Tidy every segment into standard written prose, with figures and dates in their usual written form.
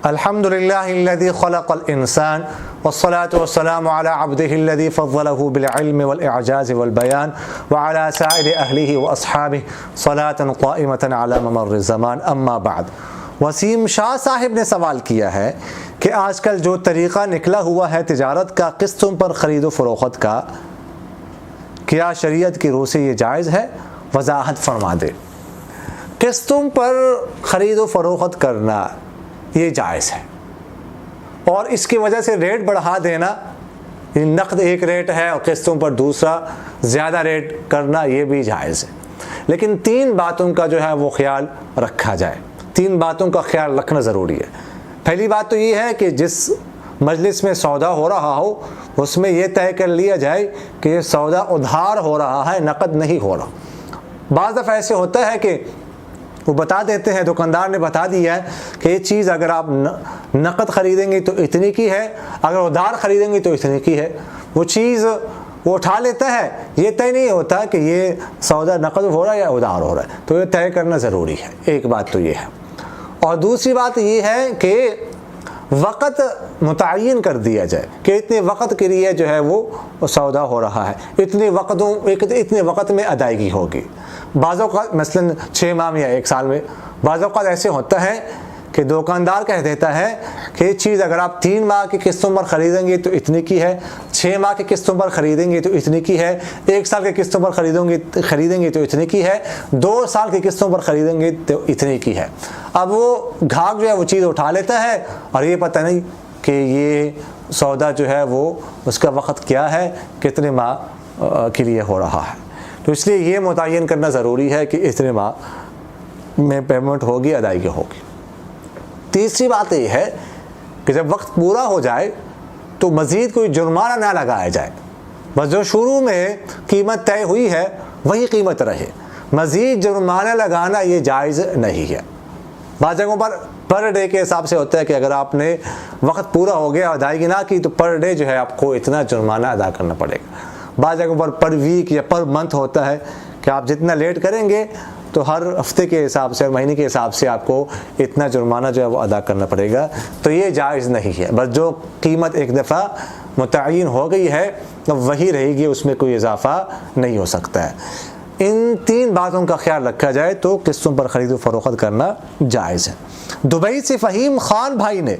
الحمد للہ الذی خلق الانسان والصلاة والسلام علی عبدہ الذی فضلہ بالعلم والاعجاز والبیان وعلی سائر اہلہ واصحابہ صلاة قائمة علی ممر الزمان اما بعد۔ وسیم شاہ صاحب نے سوال کیا ہے کہ آج کل جو طریقہ نکلا ہوا ہے تجارت کا قسطوں پر خرید و فروخت کا، کیا شریعت کی روح سے یہ جائز ہے؟ وضاحت فرما دے۔ قسطوں پر خرید و فروخت کرنا یہ جائز ہے، اور اس کی وجہ سے ریٹ بڑھا دینا، نقد ایک ریٹ ہے اور قسطوں پر دوسرا زیادہ ریٹ کرنا، یہ بھی جائز ہے، لیکن تین باتوں کا جو ہے وہ خیال رکھا جائے۔ تین باتوں کا خیال رکھنا ضروری ہے۔ پہلی بات تو یہ ہے کہ جس مجلس میں سودا ہو رہا ہو اس میں یہ طے کر لیا جائے کہ یہ سودا ادھار ہو رہا ہے، نقد نہیں ہو رہا۔ بعض دفعہ ایسے ہوتا ہے کہ وہ بتا دیتے ہیں، دکاندار نے بتا دیا ہے کہ یہ چیز اگر آپ نقد خریدیں گے تو اتنی کی ہے، اگر ادھار خریدیں گے تو اتنی کی ہے۔ وہ چیز وہ اٹھا لیتا ہے، یہ طے نہیں ہوتا کہ یہ سودا نقد ہو رہا ہے یا ادھار ہو رہا ہے، تو یہ طے کرنا ضروری ہے۔ ایک بات تو یہ ہے، اور دوسری بات یہ ہے کہ وقت متعین کر دیا جائے کہ اتنے وقت کے لیے جو ہے وہ سودا ہو رہا ہے، اتنے وقت میں ادائیگی ہوگی۔ بعض اوقات مثلاً 6 ماہ یا 1 سال میں، بعض اوقات ایسے ہوتا ہے کہ دکاندار کہہ دیتا ہے کہ یہ چیز اگر آپ 3 ماہ کی قسطوں پر خریدیں گے تو اتنی کی ہے، 6 ماہ کی قسطوں پر خریدیں گے تو اتنی کی ہے، 1 سال کی قسطوں پر خریدیں گے تو اتنی کی ہے، 2 سال کی قسطوں پر خریدیں گے تو اتنی کی ہے۔ اب وہ گاہک جو ہے وہ چیز اٹھا لیتا ہے اور یہ پتہ نہیں کہ یہ سودا جو ہے وہ اس کا وقت کیا ہے، کتنے ماہ کے لیے ہو رہا ہے، تو اس لیے یہ متعین کرنا ضروری ہے کہ اتنے ماہ میں پیمنٹ ہوگی، ادائیگی ہوگی۔ تیسری بات یہ ہے کہ جب وقت پورا ہو جائے تو مزید کوئی جرمانہ نہ لگایا جائے، بس جو شروع میں قیمت طے ہوئی ہے وہی قیمت رہے، مزید جرمانہ لگانا یہ جائز نہیں ہے۔ بعض جگہوں پر ڈے کے حساب سے ہوتا ہے کہ اگر آپ نے وقت پورا ہو گیا ادائیگی نہ کی تو پر ڈے جو ہے آپ کو اتنا جرمانہ ادا کرنا پڑے گا۔ بعض جگہوں پر ویک یا پر منتھ ہوتا ہے کہ آپ جتنا لیٹ کریں گے تو ہر ہفتے کے حساب سے، مہینے کے حساب سے آپ کو اتنا جرمانہ جو ہے وہ ادا کرنا پڑے گا، تو یہ جائز نہیں ہے۔ بس جو قیمت ایک دفعہ متعین ہو گئی ہے وہی رہے گی، اس میں کوئی اضافہ نہیں ہو سکتا ہے۔ ان 3 باتوں کا خیال رکھا جائے تو قسطوں پر خرید و فروخت کرنا جائز ہے۔ دبئی سے فہیم خان بھائی نے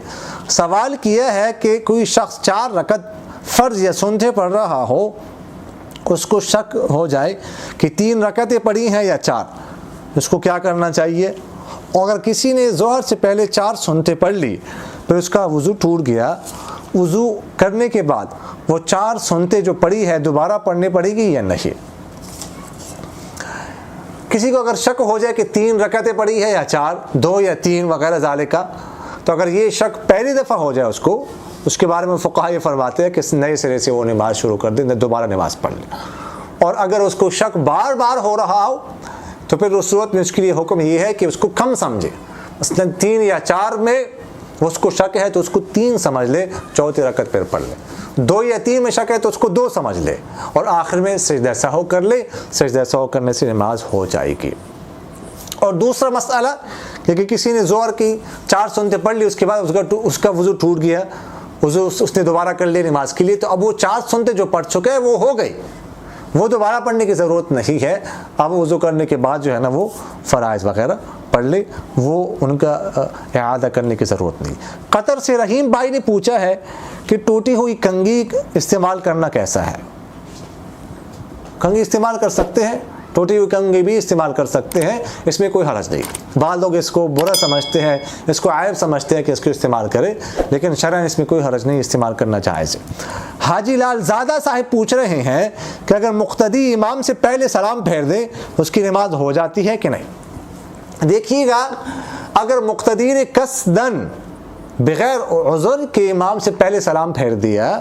سوال کیا ہے کہ کوئی شخص 4 رکعت فرض یا سنتیں پڑھ رہا ہو، اس کو شک ہو جائے کہ 3 رکعتیں پڑھی ہیں یا 4، اس کو کیا کرنا چاہیے؟ اگر کسی نے ظہر سے پہلے 4 سنتیں پڑھ لی پھر اس کا وضو ٹوٹ گیا، وضو کرنے کے بعد وہ 4 سنتیں جو پڑھی ہے دوبارہ پڑھنے پڑے گی یا نہیں؟ کسی کو اگر شک ہو جائے کہ 3 رکعتیں پڑھی ہے یا 4، 2 یا 3 وغیرہ ذالک، تو اگر یہ شک پہلی دفعہ ہو جائے اس کے بارے میں فقہا یہ فرماتے ہیں کہ نئے سرے سے وہ نماز شروع کر دیں، دوبارہ نماز پڑھ لیں۔ اور اگر اس کو شک بار بار ہو رہا ہو تو پھر اس صورت میں اس کے لیے حکم یہ ہے کہ اس کو کم سمجھے، مثلا 3 یا 4 میں اس کو شک ہے تو اس کو 3 سمجھ لے، 4تھی رکعت پھر پڑھ لے۔ 2 یا 3 میں شک ہے تو اس کو 2 سمجھ لے، اور آخر میں سجدہ سہو کر لے، سجدہ سہو کرنے سے نماز ہو جائے گی۔ اور دوسرا مسئلہ کہ کسی نے ظہر کی 4 سنتیں پڑھ لی، اس کے بعد اس کا وضو ٹوٹ گیا، وضو اس نے دوبارہ کر لیا نماز کے لیے، تو اب وہ 4 سنتیں جو پڑھ چکے ہیں وہ ہو گئی، وہ دوبارہ پڑھنے کی ضرورت نہیں ہے۔ اب وضو کرنے کے بعد جو ہے نا وہ فرائض وغیرہ پڑھ لے، وہ ان کا اعادہ کرنے کی ضرورت نہیں۔ قطر سے رحیم بھائی نے پوچھا ہے کہ ٹوٹی ہوئی کنگھی استعمال کرنا کیسا ہے؟ کنگھی استعمال کر سکتے ہیں، ٹوٹی ہوئی کنگھی بھی استعمال کر سکتے ہیں، اس میں کوئی حرج نہیں۔ بعض لوگ اس کو برا سمجھتے ہیں، اس کو عیب سمجھتے ہیں کہ اس کو استعمال کرے، لیکن شرعاً اس میں کوئی حرج نہیں، استعمال کرنا جائز ہے۔ حاجی لال زادہ صاحب پوچھ رہے ہیں کہ اگر مقتدی امام سے پہلے سلام پھیر دے اس کی نماز ہو جاتی ہے کہ نہیں؟ دیکھیے گا، اگر مقتدی نے قصداً بغیر عذر کے امام سے پہلے سلام پھیر دیا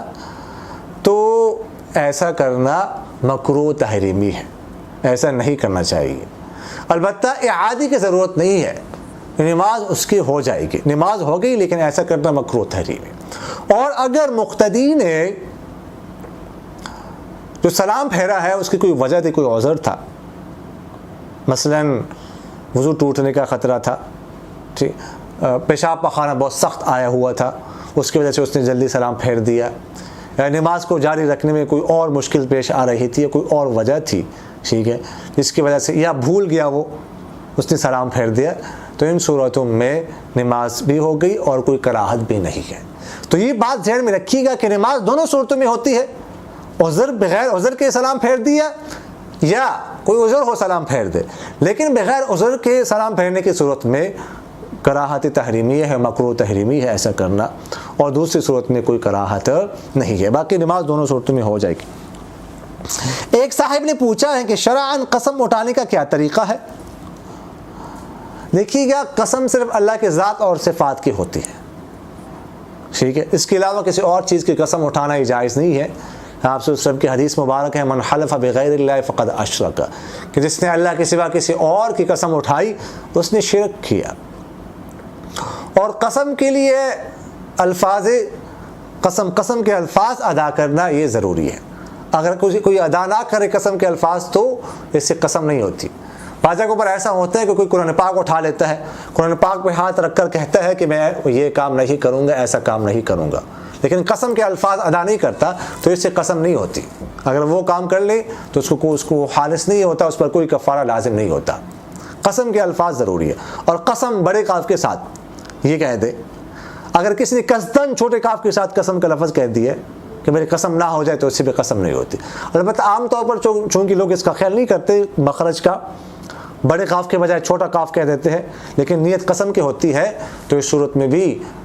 تو ایسا کرنا مکروہ تحریمی ہے، ایسا نہیں کرنا چاہیے۔ البتہ اعادے کی ضرورت نہیں ہے، نماز اس کی ہو جائے گی، نماز ہو گئی، لیکن ایسا کرنا مکروہ تحریمی ہے۔ اور اگر مقتدی نے جو سلام پھیرا ہے اس کی کوئی وجہ تھی، کوئی عذر تھا، مثلاً وضو ٹوٹنے کا خطرہ تھا، ٹھیک، پیشاب پخانہ بہت سخت آیا ہوا تھا، اس کی وجہ سے اس نے جلدی سلام پھیر دیا، یا نماز کو جاری رکھنے میں کوئی اور مشکل پیش آ رہی تھی یا کوئی اور وجہ تھی، ٹھیک ہے، جس کی وجہ سے یا بھول گیا وہ، اس نے سلام پھیر دیا، تو ان صورتوں میں نماز بھی ہو گئی اور کوئی کراہت بھی نہیں ہے۔ تو یہ بات ذہن میں رکھیے گا کہ نماز دونوں صورتوں میں ہوتی ہے، عذر بغیر عذر کے سلام پھیر دیا یا کوئی عذر ہو سلام پھیر دے، لیکن بغیر عذر کے سلام پھیرنے کی صورت میں کراہت تحریمی ہے، مکروہ تحریمی ہے ایسا کرنا، اور دوسری صورت میں کوئی کراہت نہیں ہے، باقی نماز دونوں صورتوں میں ہو جائے گی۔ ایک صاحب نے پوچھا ہے کہ شرعاً قسم اٹھانے کا کیا طریقہ ہے؟ دیکھیے گا، قسم صرف اللہ کے ذات اور صفات کی ہوتی ہے، ٹھیک ہے، اس کے علاوہ کسی اور چیز کی قسم اٹھانا ہی جائز نہیں ہے۔ آپ سے سب کی حدیث مبارک ہے، من حلف بغیر اللہ فقد اشرک، کہ جس نے اللہ کے سوا کسی اور کی قسم اٹھائی اس نے شرک کیا۔ اور قسم کے لیے الفاظ قسم کے الفاظ ادا کرنا یہ ضروری ہے، اگر کوئی ادا نہ کرے قسم کے الفاظ تو اس سے قسم نہیں ہوتی۔ بعض اوپر ایسا ہوتا ہے کہ کوئی قرآن پاک اٹھا لیتا ہے، قرآن پاک پہ ہاتھ رکھ کر کہتا ہے کہ میں یہ کام نہیں کروں گا، ایسا کام نہیں کروں گا، لیکن قسم کے الفاظ ادا نہیں کرتا تو اس سے قسم نہیں ہوتی۔ اگر وہ کام کر لے تو اس کو خالص نہیں ہوتا، اس پر کوئی کفارہ لازم نہیں ہوتا۔ قسم کے الفاظ ضروری ہے، اور قسم بڑے کاف کے ساتھ یہ کہہ دے۔ اگر کسی نے قصداً چھوٹے کاف کے ساتھ قسم کا لفظ کہہ دیا کہ میری قسم نہ ہو جائے تو اس سے بھی قسم نہیں ہوتی۔ البتہ عام طور پر چونکہ لوگ اس کا خیال نہیں کرتے، مخرج کا بڑے کاف کے بجائے چھوٹا کاف کہہ دیتے ہیں، لیکن نیت قسم کی ہوتی ہے تو اس صورت میں بھی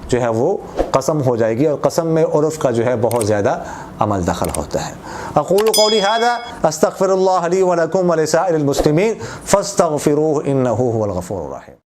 جو ہے وہ قسم ہو جائے گی، اور قسم میں عرف کا جو ہے بہت زیادہ عمل دخل ہوتا ہے۔ اقول قولی ھذا استغفر اللہ لی ولکم ولسائر المسلمین فاستغفروہ انہ ھو الغفور الرحیم۔